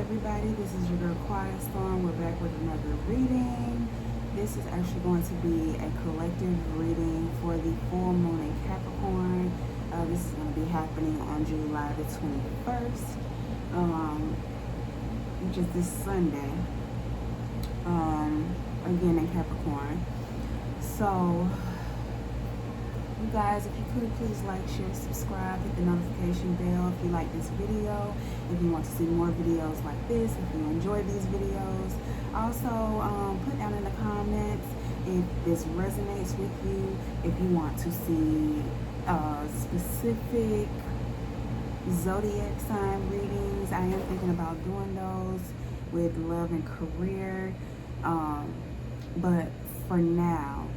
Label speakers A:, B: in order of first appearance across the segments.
A: everybody, this is your girl Quiet Storm. We're back with another reading. This is actually going to be a collective reading for the full moon in Capricorn. This is going to be happening on July the 21st, which is this Sunday, again in Capricorn. So, you guys, if you could please like, share, subscribe, hit the notification bell if you like this video, if you want to see more videos like this, if you enjoy these videos. Also, put down in the comments if this resonates with you, if you want to see specific zodiac sign readings. I am thinking about doing those with love and career, but for now,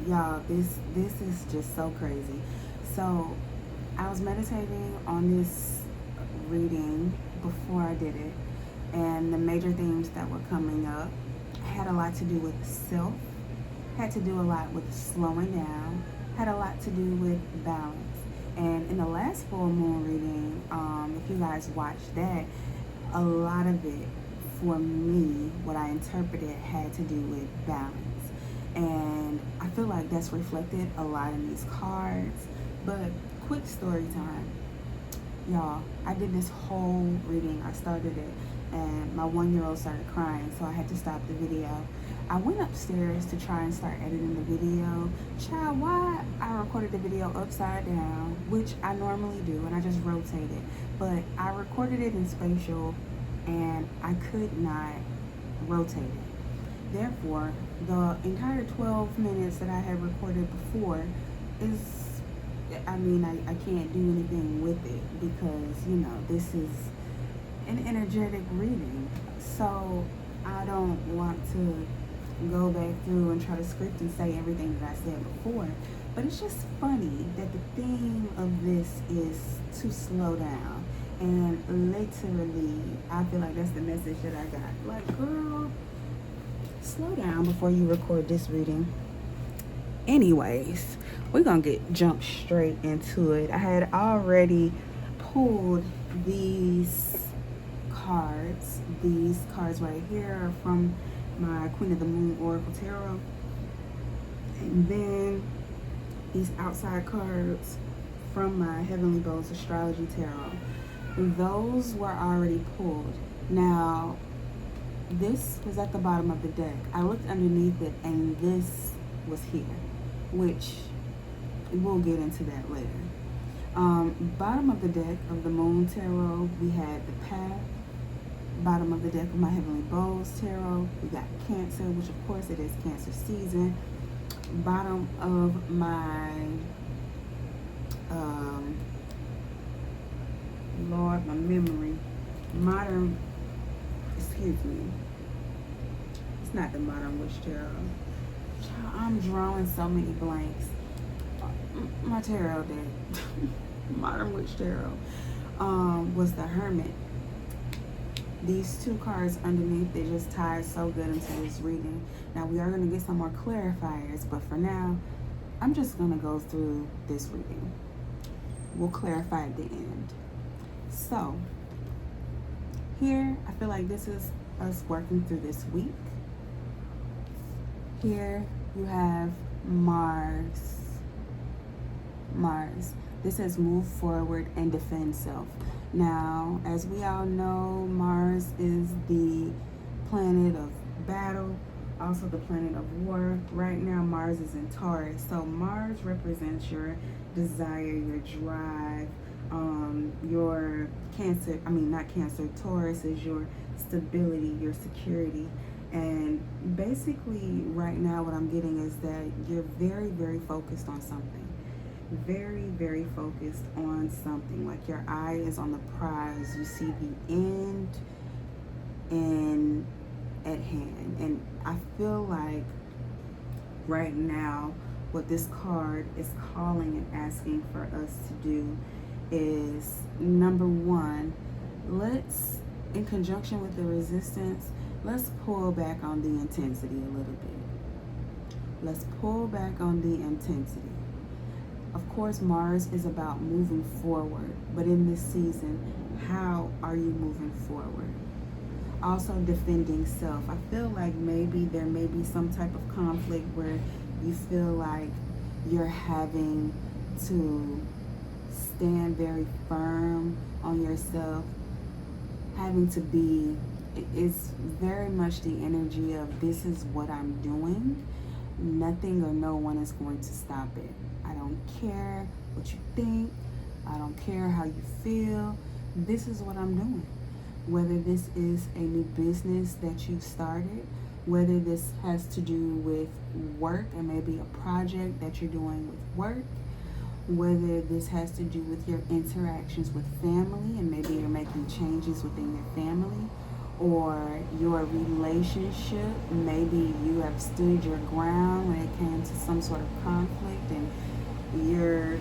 A: y'all, this is just so crazy. So I was meditating on this reading before I did it, and the major themes that were coming up had a lot to do with self, had to do a lot with slowing down, had a lot to do with balance. And in the last full moon reading, if you guys watched that, a lot of it for me, what I interpreted, had to do with balance. And I feel like that's reflected a lot in these cards. But quick story time, y'all. I did this whole reading. I started it and my 1-year-old started crying, so I had to stop the video. I went upstairs to try and start editing the video. Child, why I recorded the video upside down, which I normally do, and I just rotate it. But I recorded it in spatial and I could not rotate it. Therefore, the entire 12 minutes that I had recorded before is, I can't do anything with it because, this is an energetic reading. So I don't want to go back through and try to script and say everything that I said before. But it's just funny that the theme of this is to slow down. And literally, I feel like that's the message that I got. Like, girl, slow down before you record this reading. Anyways, we're gonna jump straight into it. I had already pulled these cards. These cards right here are from my Queen of the Moon Oracle Tarot. And then these outside cards from my Heavenly Bows Astrology Tarot. Those were already pulled. Now, this was at the bottom of the deck. I looked underneath it and this was here, which we'll get into that later. Bottom of the deck of the Moon Tarot, we had the Path. Bottom of the deck of my Heavenly Bows Tarot, we got Cancer, which of course it is Cancer season. Bottom of my, Lord, my memory, Modern, excuse me, it's not the Modern Witch Tarot. I'm drawing so many blanks. My tarot deck, Modern Witch Tarot, was the Hermit. These two cards underneath, they just tied so good into this reading. Now we are going to get some more clarifiers, but for now, I'm just going to go through this reading. We'll clarify at the end. So, here, I feel like this is us working through this week. Here, you have Mars. This says move forward and defend self. Now, as we all know, Mars is the planet of battle, also the planet of war. Right now, Mars is in Taurus. So Mars represents your desire, your drive, your Taurus is your stability, your security. And basically, right now, what I'm getting is that you're very, very focused on something. Very, very focused on something. Like your eye is on the prize. You see the end at hand. And I feel like right now, what this card is calling and asking for us to do is, number one, let's, in conjunction with the resistance, let's pull back on the intensity a little bit. Let's pull back on the intensity. Of course, Mars is about moving forward, but in this season, how are you moving forward? Also, defending self. I feel like maybe there may be some type of conflict where you feel like you're having to stand very firm on yourself, having to be, it's very much the energy of this is what I'm doing. Nothing or no one is going to stop it. I don't care what you think. I don't care how you feel. This is what I'm doing. Whether this is a new business that you've started, whether this has to do with work and maybe a project that you're doing with work, whether this has to do with your interactions with family and maybe you're making changes within your family, or your relationship, maybe you have stood your ground when it came to some sort of conflict and you're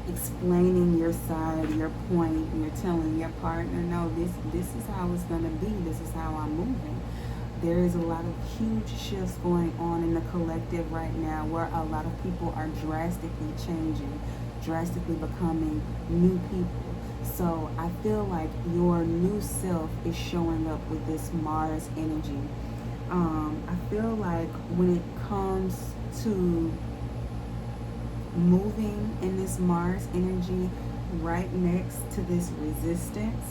A: explaining your side, your point, and you're telling your partner, no, this is how it's gonna be, this is how I'm moving. There is a lot of huge shifts going on in the collective right now where a lot of people are drastically changing, drastically becoming new people. So I feel like your new self is showing up with this Mars energy. I feel like when it comes to moving in this Mars energy right next to this resistance,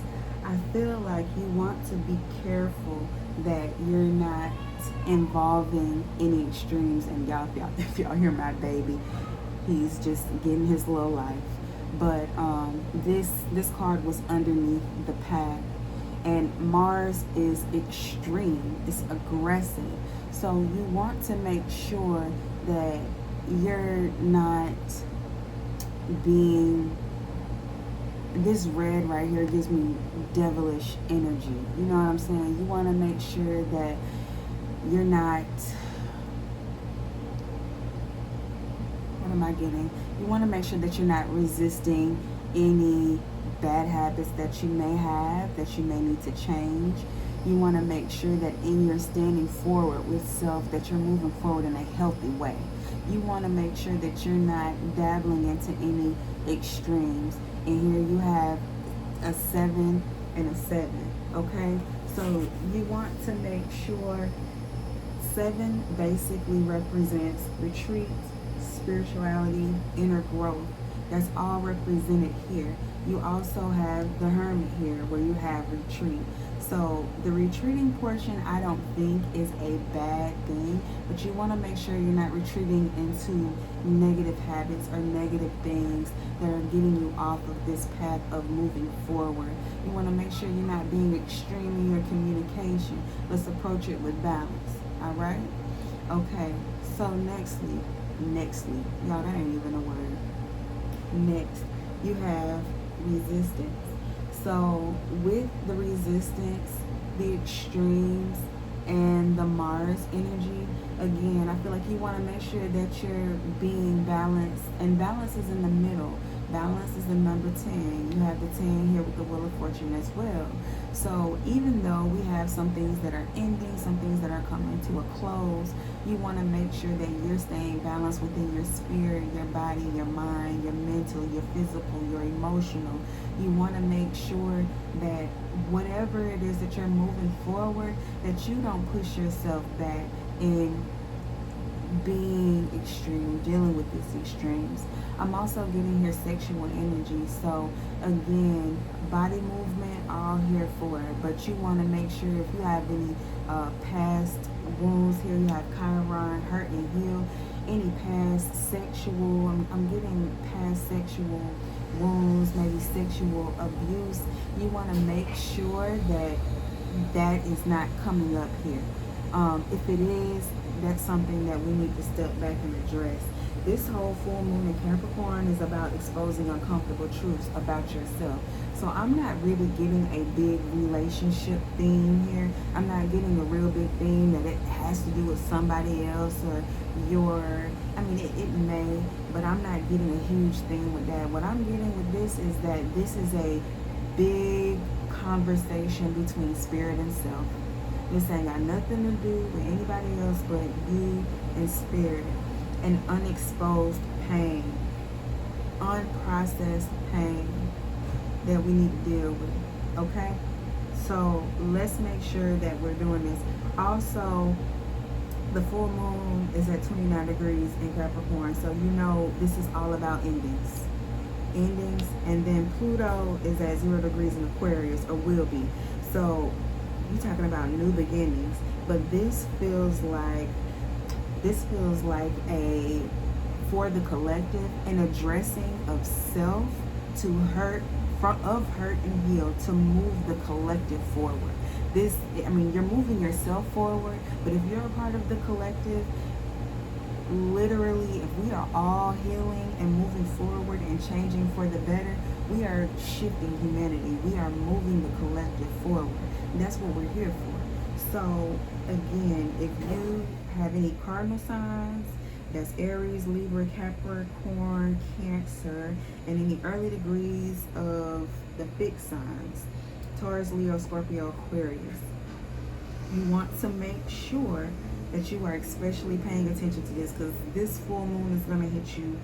A: I feel like you want to be careful that you're not involving any extremes. And y'all, if y'all hear my baby, he's just getting his little life. But this card was underneath the path, and Mars is extreme, it's aggressive. So you want to make sure that you're not being, this red right here gives me devilish energy. You know what I'm saying? You want to make sure that you're not, what am I getting? You want to make sure that you're not resisting any bad habits that you may have, that you may need to change. You want to make sure that in your standing forward with self, that you're moving forward in a healthy way. You want to make sure that you're not dabbling into any extremes. And here you have a 7 and a 7, okay? So you want to make sure 7 basically represents retreat, spirituality, inner growth. That's all represented here. You also have the Hermit here where you have retreat. So the retreating portion I don't think is a bad thing, but you want to make sure you're not retreating into negative habits or negative things that are getting you off of this path of moving forward. You want to make sure you're not being extreme in your communication. Let's approach it with balance, all right? Okay, so nextly, y'all, that ain't even a word. Next, you have resistance. So with the resistance, the extremes, and the Mars energy, again, I feel like you want to make sure that you're being balanced, and balance is in the middle. Balance is the number 10. You have the 10 here with the Wheel of Fortune as well. So even though we have some things that are ending, some things that are coming to a close, you want to make sure that you're staying balanced within your spirit, your body, your mind, your mental, your physical, your emotional. You want to make sure that whatever it is that you're moving forward, that you don't push yourself back in being extreme, dealing with these extremes. I'm also getting here sexual energy. So again, body movement, all here for it. But you want to make sure if you have any past wounds here, you have Chiron, hurt and heal, any past sexual, I'm getting past sexual wounds, maybe sexual abuse. You want to make sure that that is not coming up here. If it is, that's something that we need to step back and address. This whole full moon in Capricorn is about exposing uncomfortable truths about yourself. So I'm not really getting a big relationship theme here. I'm not getting a real big theme that it has to do with somebody else or your, I mean, it may, but I'm not getting a huge thing with that. What I'm getting with this is that this is a big conversation between spirit and self. This ain't got nothing to do with anybody else but you and spirit. An unexposed pain. unprocessed pain that we need to deal with. Okay? So let's make sure that we're doing this. Also, the full moon is at 29 degrees in Capricorn. So you know this is all about endings. Endings. And then Pluto is at 0 degrees in Aquarius, or will be. So you're talking about new beginnings. But this feels like a, for the collective, an addressing of self to hurt, of hurt and heal, to move the collective forward. This, I mean, you're moving yourself forward, but if you're a part of the collective, literally, if we are all healing and moving forward and changing for the better, we are shifting humanity. We are moving the collective forward. And that's what we're here for. So again, if you have any cardinal signs, that's Aries, Libra, Capricorn, Cancer, and any early degrees of the fixed signs, Taurus, Leo, Scorpio, Aquarius, you want to make sure that you are especially paying attention to this, because this full moon is going to hit you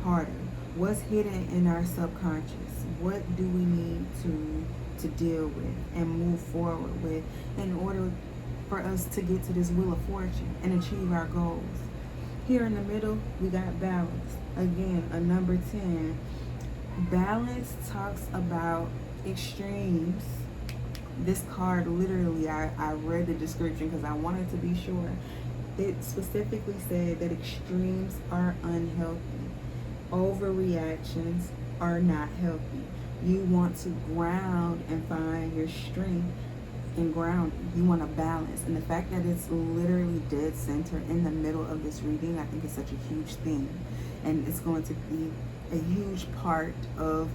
A: harder. What's hidden in our subconscious? What do we need to deal with and move forward with in order for us to get to this wheel of fortune and achieve our goals? Here in the middle, we got balance. Again, a number 10. Balance talks about extremes. This card, literally, I read the description because I wanted to be sure. It specifically said that extremes are unhealthy. Overreactions are not healthy. You want to ground and find your strength in grounding. You want to balance. And the fact that it's literally dead center in the middle of this reading, I think is such a huge thing. And it's going to be a huge part of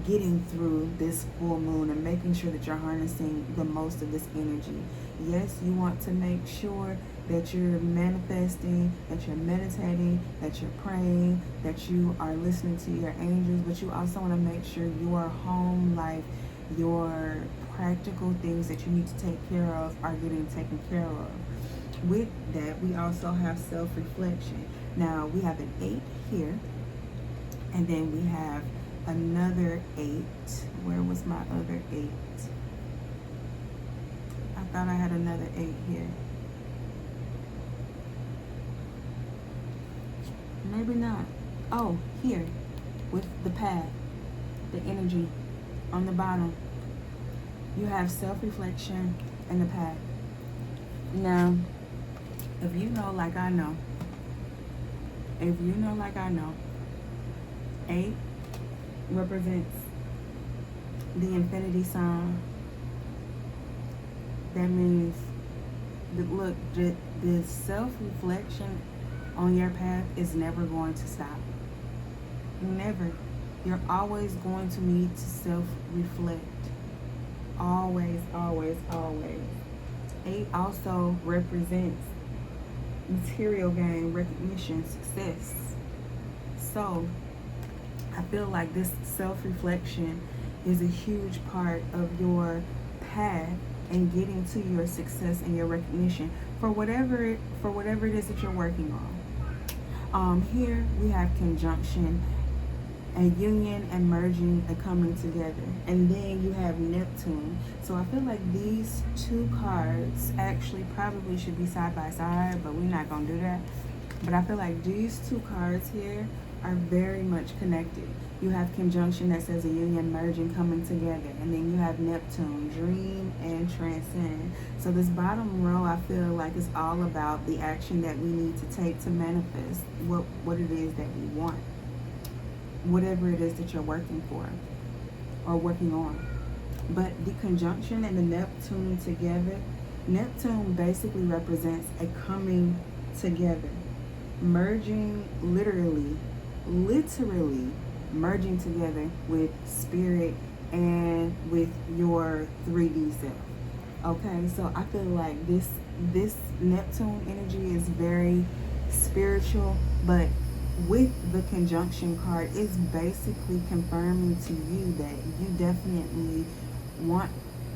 A: getting through this full moon and making sure that you're harnessing the most of this energy. Yes, you want to make sure that you're manifesting, that you're meditating, that you're praying, that you are listening to your angels, but you also want to make sure your home life, your practical things that you need to take care of are getting taken care of. With that, we also have self-reflection. Now, we have an 8 here, and then we have another 8. Where was my other 8? I thought I had another 8 here. Maybe not. Oh, here, with the path, the energy on the bottom. You have self-reflection and the path. Now, if you know like I know, 8 represents the infinity sign. That means, look, the self-reflection on your path is never going to stop. Never. You're always going to need to self-reflect. Always, always, always. 8 also represents material gain, recognition, success. So, I feel like this self-reflection is a huge part of your path and getting to your success and your recognition for whatever it is that you're working on. Here we have conjunction, a union, and merging, and coming together. And then you have Neptune. So I feel like these 2 cards actually probably should be side by side, but we're not going to do that. But I feel like these 2 cards here are very much connected. You have conjunction that says a union, merging, coming together. And then you have Neptune, dream and transcend. So this bottom row, I feel like it's all about the action that we need to take to manifest what it is that we want. Whatever it is that you're working for or working on. But the conjunction and the Neptune together, Neptune basically represents a coming together. Merging, literally merging together with spirit and with your 3D self. Okay, so I feel like this Neptune energy is very spiritual, but with the conjunction card, it's basically confirming to you that you definitely want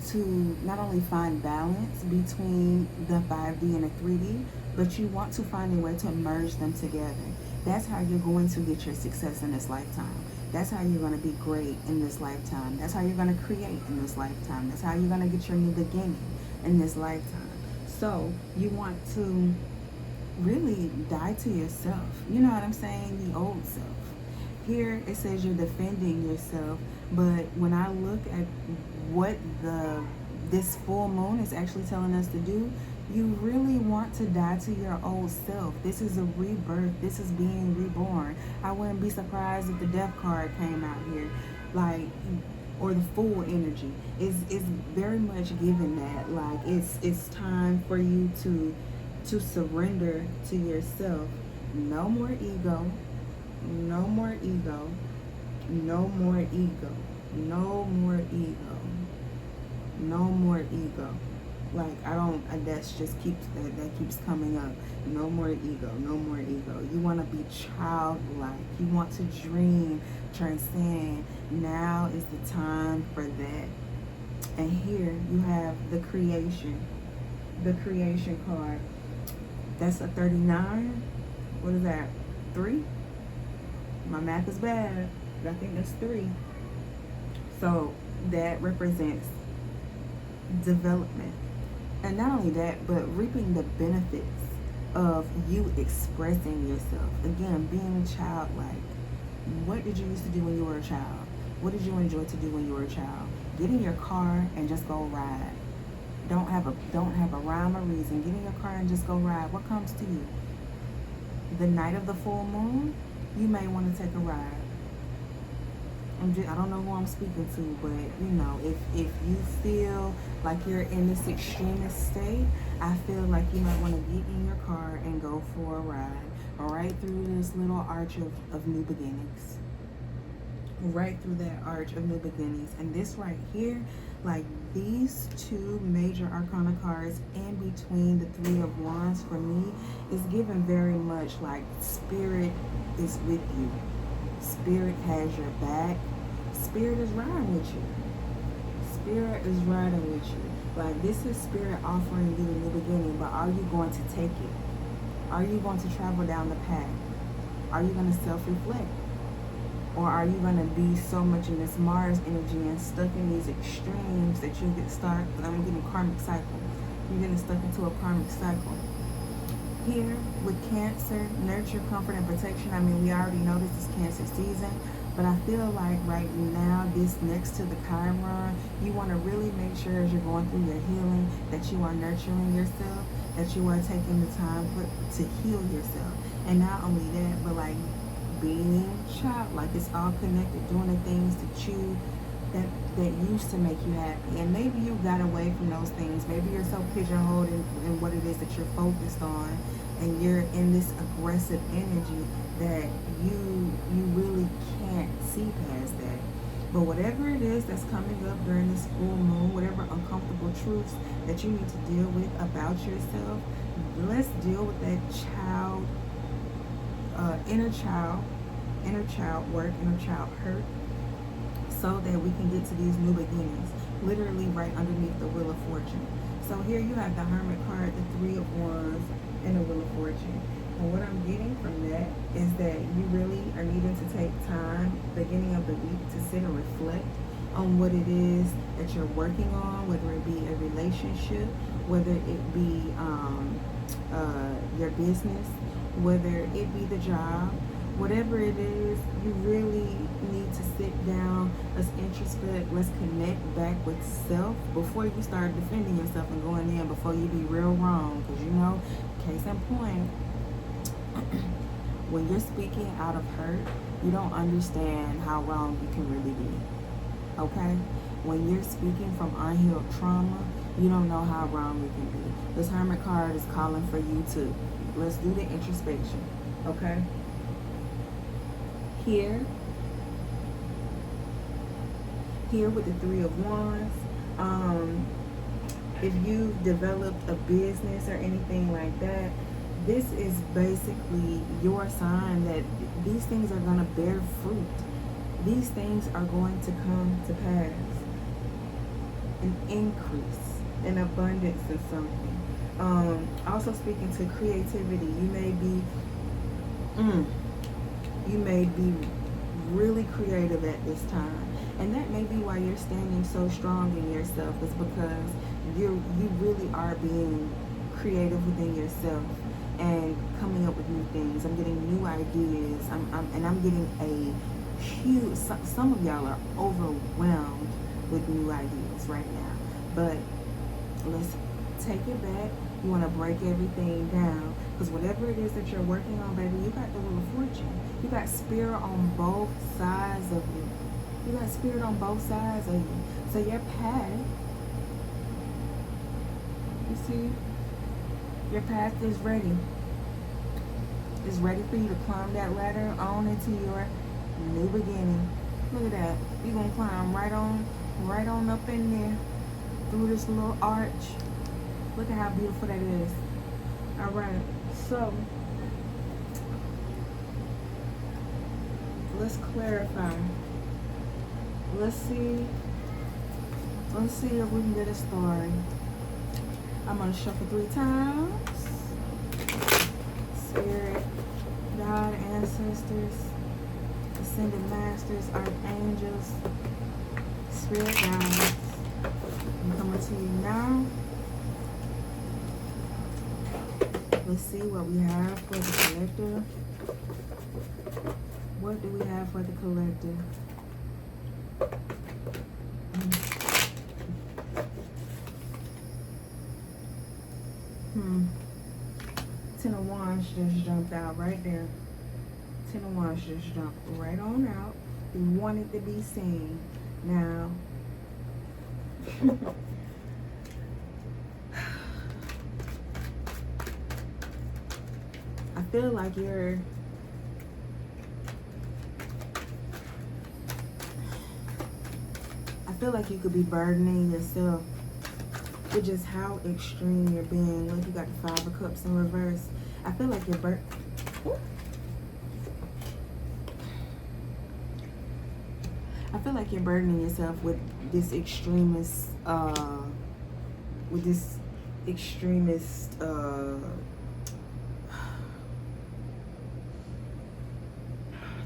A: to not only find balance between the 5D and the 3D, but you want to find a way to merge them together. That's how you're going to get your success in this lifetime. That's how you're going to be great in this lifetime. That's how you're going to create in this lifetime. That's how you're going to get your new beginning in this lifetime. So you want to really die to yourself. You know what I'm saying? The old self. Here it says you're defending yourself, but when I look at what this full moon is actually telling us to do, you really want to die to your old self. This is a rebirth. This is being reborn. I wouldn't be surprised if the death card came out here, like, or the Fool energy is very much given that, like, it's time for you to surrender to yourself. No more ego. No more ego. No more ego. No more ego. No more ego. Like, I don't, that's just keeps, that keeps coming up. No more ego, no more ego. You want to be childlike. You want to dream, transcend. Now is the time for that. And here you have the creation card. That's a 39. What is that? 3? My math is bad, but I think that's 3. So that represents development. And not only that, but reaping the benefits of you expressing yourself. Again, being childlike. What did you used to do when you were a child? What did you enjoy to do when you were a child? Get in your car and just go ride. Don't have a rhyme or reason. Get in your car and just go ride. What comes to you? The night of the full moon, you may want to take a ride. I don't know who I'm speaking to, but you know, if you feel like you're in this extremist state, I feel like you might want to get in your car and go for a ride right through this little arch of new beginnings. Right through that arch of new beginnings. And this right here, like these 2 major arcana cards in between the 3 of Wands for me, is given very much like spirit is with you. Spirit has your back. Spirit is riding with you. Spirit is riding with you. Like, this is spirit offering you a new beginning, but are you going to take it? Are you going to travel down the path? Are you going to self-reflect? Or are you going to be so much in this Mars energy and stuck in these extremes that you get stuck? I'm getting karmic cycle. You're getting stuck into a karmic cycle. Here with Cancer, nurture, comfort, and protection. I mean, we already know this is Cancer season, but I feel like right now, this next to the Chiron, you want to really make sure as you're going through your healing that you are nurturing yourself, that you are taking the time to heal yourself. And not only that, but like being childlike, it's all connected, doing the things that you that used to make you happy. And maybe you got away from those things. Maybe you're so pigeonholed in what it is that you're focused on, and you're in this aggressive energy that you really can't see past that. But whatever it is that's coming up during this full moon, whatever uncomfortable truths that you need to deal with about yourself, let's deal with that inner child work, inner child hurt, so that we can get to these new beginnings, literally right underneath the Wheel of Fortune. So here you have the Hermit card, the 3 of Wands, and the Wheel of Fortune. And what I'm getting from that is that you really are needing to take time, beginning of the week, to sit and reflect on what it is that you're working on, whether it be a relationship, whether it be your business, whether it be the job. Whatever it is, you really need to sit down, let's introspect, let's connect back with self before you start defending yourself and going in, before you be real wrong. Because, you know, case in point, when you're speaking out of hurt, you don't understand how wrong you can really be. Okay? When you're speaking from unhealed trauma, you don't know how wrong you can be. This Hermit card is calling for you to, let's do the introspection. Okay? Here with the 3 of Wands, if you've developed a business or anything like that, this is basically your sign that these things are going to bear fruit. These things are going to come to pass. An increase, an abundance in something. Also speaking to creativity, you may be You may be really creative at this time. And that may be why you're standing so strong in yourself, is because you really are being creative within yourself and coming up with new things. I'm getting new ideas. I'm getting a huge. Some of y'all are overwhelmed with new ideas right now. But let's take it back. You want to break everything down, because whatever it is that you're working on, baby, you got the Wheel of Fortune. You got spirit on both sides of you. You got spirit on both sides of you. So your path, you see, your path is ready. It's ready for you to climb that ladder on into your new beginning. Look at that. You're going to climb right on up in there through this little arch. Look at how beautiful that is. All right. So, let's clarify. Let's see if we can get a story. I'm going to shuffle 3 times. Spirit, God, ancestors, ascended masters, archangels, spirit guides. I'm coming to you now. Let's see what we have for the collective. What do we have for the collective? Ten of Wands just jumped out right there. Ten of Wands just jumped right on out. They wanted to be seen. Now, I feel like you could be burdening yourself with just how extreme you're being. Like, you got the 5 of Cups in reverse. I feel like you're burdening yourself with this extremist, how do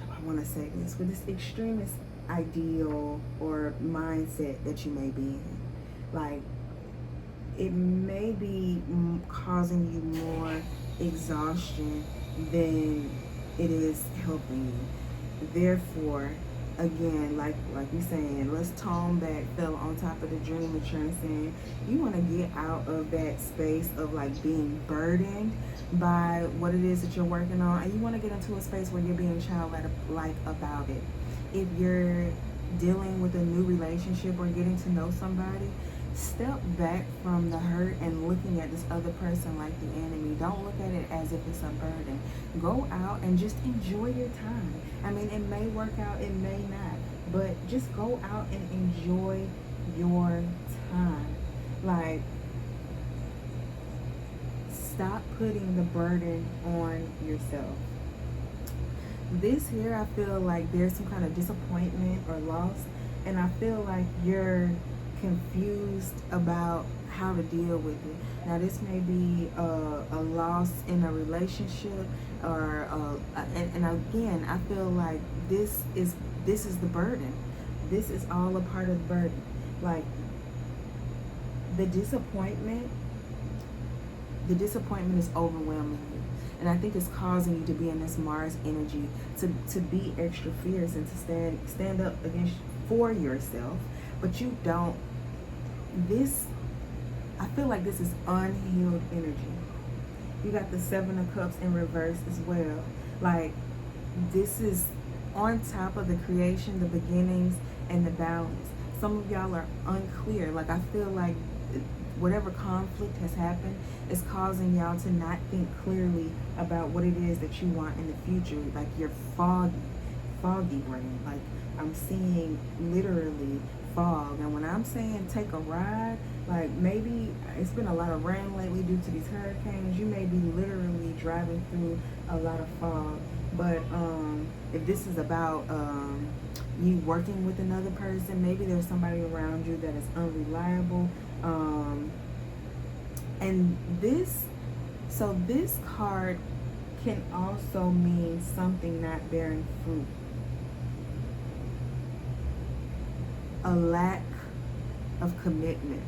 A: I want to say this? With this extremist ideal or mindset that you may be in. Like, it may be causing you more exhaustion than it is helping you. Therefore, again, like you're saying, let's tone back, fell on top of the dream insurance, and you want to get out of that space of like being burdened by what it is that you're working on, and you want to get into a space where you're being childlike about it. If you're dealing with a new relationship or getting to know somebody, step back from the hurt and looking at this other person like the enemy. Don't look at it as if it's a burden. Go out and just enjoy your time. I mean, it may work out, it may not, but just go out and enjoy your time. Like, stop putting the burden on yourself. This here, I feel like there's some kind of disappointment or loss, and I feel like you're confused about how to deal with it. Now, this may be a loss in a relationship, or and again, I feel like this is the burden. This is all a part of the burden. Like, the disappointment is overwhelming you. And I think it's causing you to be in this Mars energy, to be extra fierce and to stand up for yourself. But you don't. I feel like this is unhealed energy. You got the 7 of Cups in reverse as well. Like, this is on top of the creation, the beginnings, and the balance. Some of y'all are unclear. Like, I feel like whatever conflict has happened is causing y'all to not think clearly about what it is that you want in the future. Like, you're foggy brain. Like, I'm seeing literally fog. And when I'm saying take a ride, like, maybe it's been a lot of rain lately due to these hurricanes. You may be literally driving through a lot of fog. But if this is about you working with another person, maybe there's somebody around you that is unreliable. And this card
B: can also mean something not bearing fruit. A lack of commitment.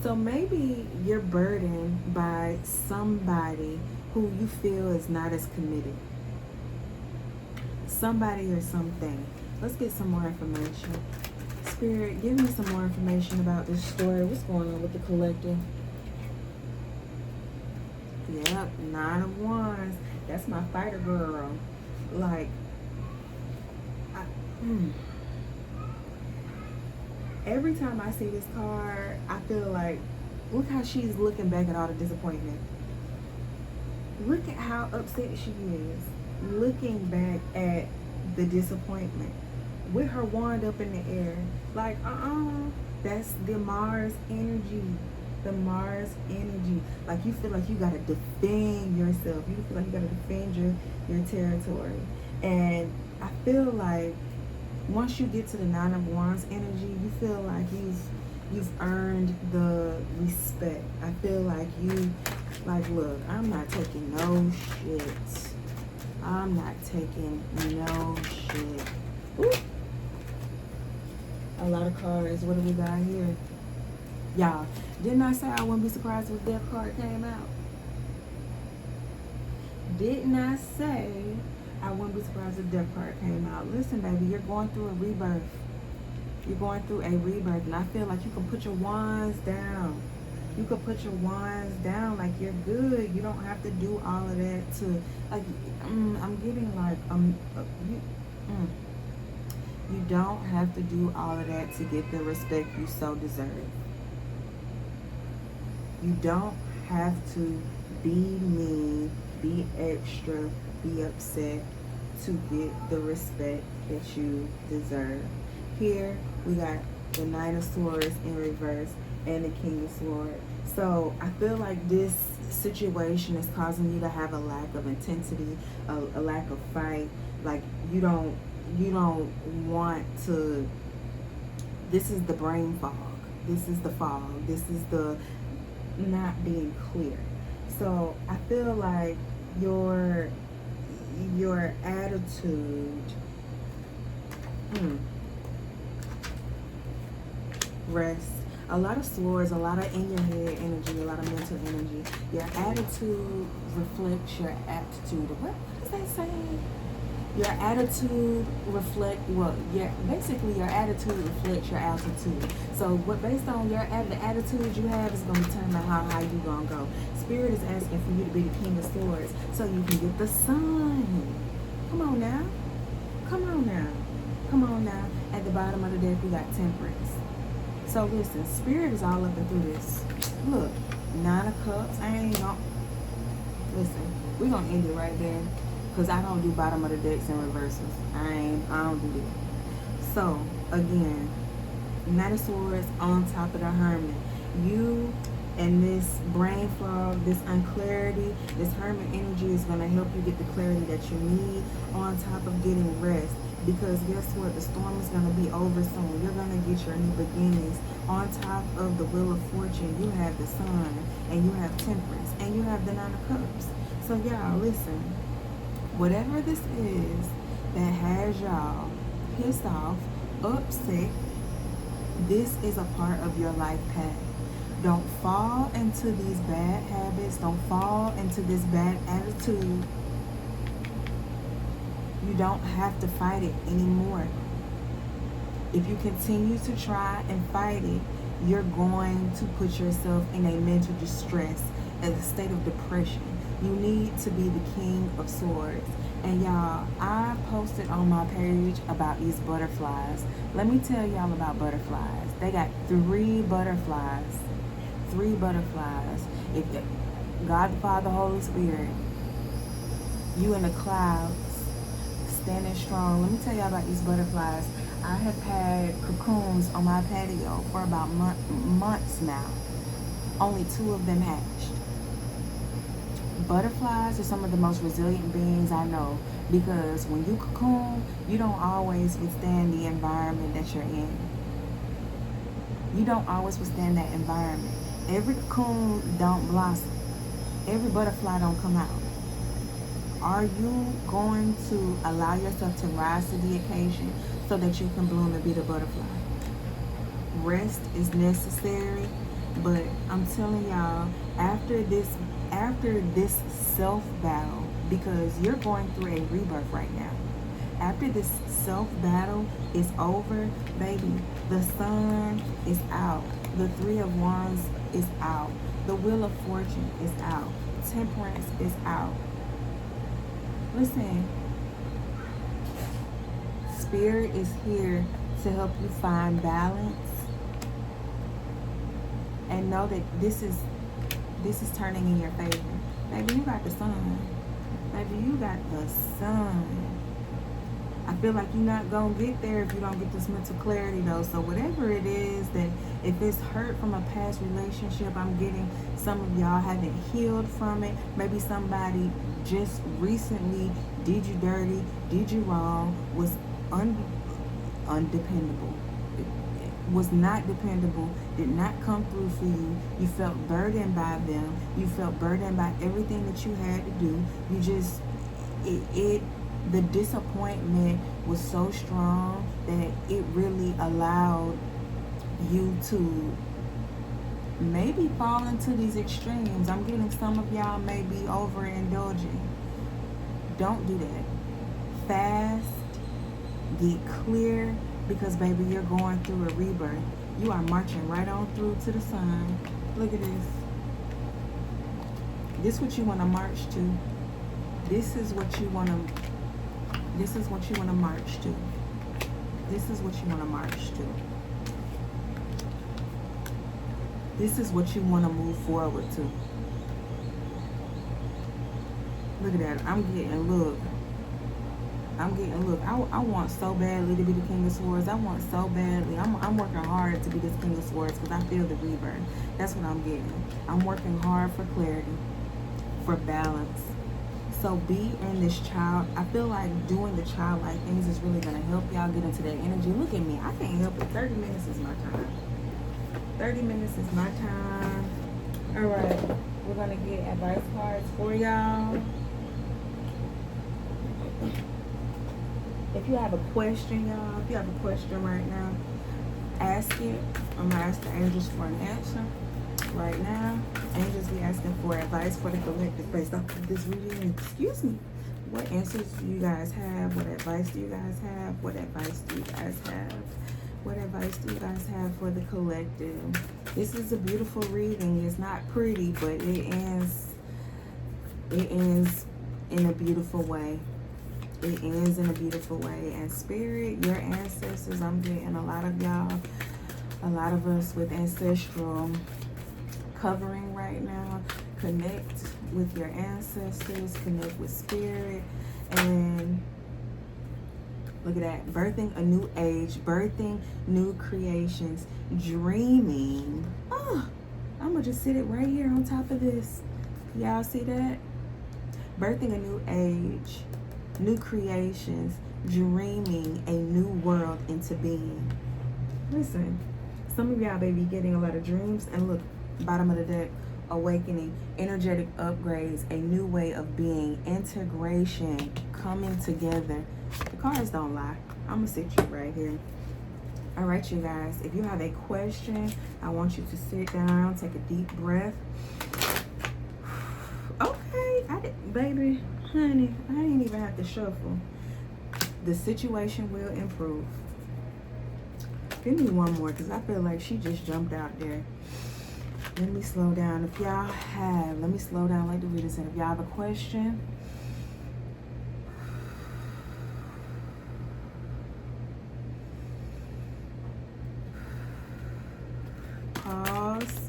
B: So maybe you're burdened by somebody who you feel is not as committed. Somebody or something. Let's get some more information. Spirit, give me some more information about this story. What's going on with the collective? Yep, 9 of Wands. That's my fighter girl. Like, every time I see this card, I feel like, look how she's looking back at all the disappointment. Look at how upset she is. Looking back at the disappointment. With her wand up in the air. Like, that's the Mars energy. The Mars energy. Like, you feel like you gotta defend yourself. You feel like you gotta defend your territory. And I feel like once you get to the 9 of Wands energy, you feel like you've earned the respect. I feel like look, I'm not taking no shit. I'm not taking no shit. Ooh. A lot of cards. What do we got here? Y'all, didn't I say I wouldn't be surprised if the Death card came out? Didn't I say I wouldn't be surprised if the Death card came out? Listen, baby, you're going through a rebirth. You're going through a rebirth, and I feel like you can put your wands down. You can put your wands down, like you're good. You don't have to do all of that to, like, I'm getting like, you don't have to do all of that to get the respect you so deserve. You don't have to be mean, be extra, be upset to get the respect that you deserve. Here we got the Knight of Swords in reverse and the King of Swords. So I feel like this situation is causing you to have a lack of intensity, a lack of fight. Like you don't want to. This is the brain fog. This is the fog. This is the not being clear. So I feel like your attitude rest. A lot of swords, a lot of in your head energy, a lot of mental energy. Your attitude reflects your aptitude. What is that saying? Your attitude basically your attitude reflects your altitude. So what based on the attitude you have is going to determine how high you going to go. Spirit is asking for you to be the King of Swords so you can get the sun. Come on now. Come on now. Come on now. At the bottom of the deck we got Temperance. So listen, Spirit is all up and through this. Look, 9 of Cups. I ain't gonna listen. We're gonna end it right there. Because I don't do bottom of the decks in reversals. I don't do that. So, again, Knight of Swords on top of the Hermit. You and this brain fog, this unclarity, this Hermit energy is going to help you get the clarity that you need on top of getting rest. Because guess what? The storm is going to be over soon. You're going to get your new beginnings. On top of the Wheel of Fortune, you have the Sun, and you have Temperance, and you have the 9 of Cups. So, y'all, listen. Whatever this is that has y'all pissed off, upset, this is a part of your life path. Don't fall into these bad habits. Don't fall into this bad attitude. You don't have to fight it anymore. If you continue to try and fight it, you're going to put yourself in a mental distress, a state of depression. You need to be the King of Swords. And y'all, I posted on my page about these butterflies. Let me tell y'all about butterflies. They got 3 butterflies. 3 butterflies. If God the Father, Holy Spirit, you in the clouds, standing strong. Let me tell y'all about these butterflies. I have had cocoons on my patio for about months now. Only 2 of them hatched. Butterflies are some of the most resilient beings I know, because when you cocoon, you don't always withstand the environment that you're in. You don't always withstand that environment. Every cocoon don't blossom. Every butterfly don't come out.
A: Are you going to allow yourself to rise to the occasion so that you can bloom and be the butterfly? Rest is necessary, but I'm telling y'all, after this self battle, because you're going through a rebirth right now. After this self battle is over, baby, the sun is out. The Three of Wands is out. The Wheel of Fortune is out. Temperance is out. Listen, Spirit is here to help you find balance, and know that this is turning in your favor. Baby, you got the sun. Baby, you got the sun. I feel like you're not gonna get there if you don't get this mental clarity though. So whatever it is, that if it's hurt from a past relationship, I'm getting some of y'all haven't healed from it. Maybe somebody just recently did you dirty, did you wrong, was undependable, was not dependable, did not come through for you. You felt burdened by them. You felt burdened by everything that you had to do. You just, the disappointment was so strong that it really allowed you to maybe fall into these extremes. I'm getting some of y'all may be overindulging. Don't do that. Fast, get clear, because baby, you're going through a rebirth. You are marching right on through to the sun. Look at this. This is what you want to march to. This is what you want to march to. This is what you want to march to. This is what you want to move forward to. Look at that. I'm getting, look. I want so badly to be the King of Swords. I want so badly. I'm working hard to be this King of Swords because I feel the rebirth. That's what I'm getting. I'm working hard for clarity, for balance. So be in this child. I feel like doing the childlike things is really going to help y'all get into that energy. Look at me. I can't help it. 30 minutes is my time. 30 minutes is my time. All right. We're going to get advice cards for y'all. If you have a question, y'all, if you have a question right now, ask it. I'm going to ask the angels for an answer right now. Angels be asking for advice for the collective based off of this reading. Excuse me. What answers do you guys have? What advice do you guys have? What advice do you guys have? What advice do you guys have for the collective? This is a beautiful reading. It's not pretty, but it ends in a beautiful way. It ends in a beautiful way. And Spirit, your ancestors, I'm getting a lot of y'all, a lot of us with ancestral covering right now. Connect with your ancestors, connect with Spirit, and look at that. Birthing a new age, birthing new creations, dreaming. Oh, I'm gonna just sit it right here on top of this. Y'all see that? Birthing a new age, new creations, dreaming a new world into being. Listen, some of y'all may be getting a lot of dreams, and look, bottom of the deck, awakening, energetic upgrades, a new way of being, integration, coming together. The cards don't lie. I'm gonna sit you right here. All right, you guys, if you have a question, I want you to sit down, take a deep breath. Okay, baby, honey, I didn't even have to shuffle. The situation will improve. Give me one more, because I feel like she just jumped out there. Let me slow down. If y'all have, let me slow down like the reader said. If y'all have a question, pause.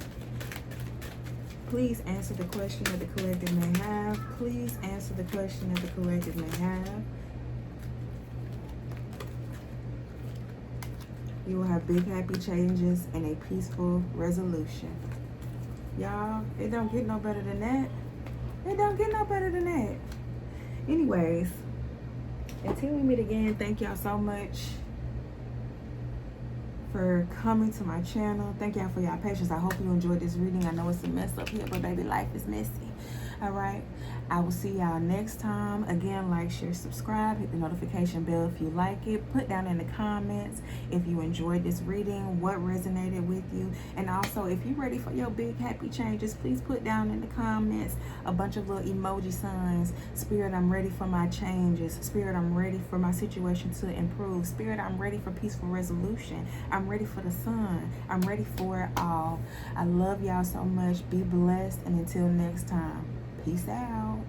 A: Please answer the question that the collective may have. Please answer the question that the collective may have. You will have big happy changes and a peaceful resolution. Y'all, it don't get no better than that. It don't get no better than that. Anyways, until we meet again, thank y'all so much for coming to my channel. Thank y'all for y'all patience. I hope you enjoyed this reading. I know it's a mess up here, but baby, life is messy. All right. I will see y'all next time. Again, like, share, subscribe, hit the notification bell if you like it. Put down in the comments if you enjoyed this reading, what resonated with you. And also, if you're ready for your big happy changes, please put down in the comments a bunch of little emoji signs. Spirit, I'm ready for my changes. Spirit, I'm ready for my situation to improve. Spirit, I'm ready for peaceful resolution. I'm ready for the sun. I'm ready for it all. I love y'all so much. Be blessed, and until next time, peace out.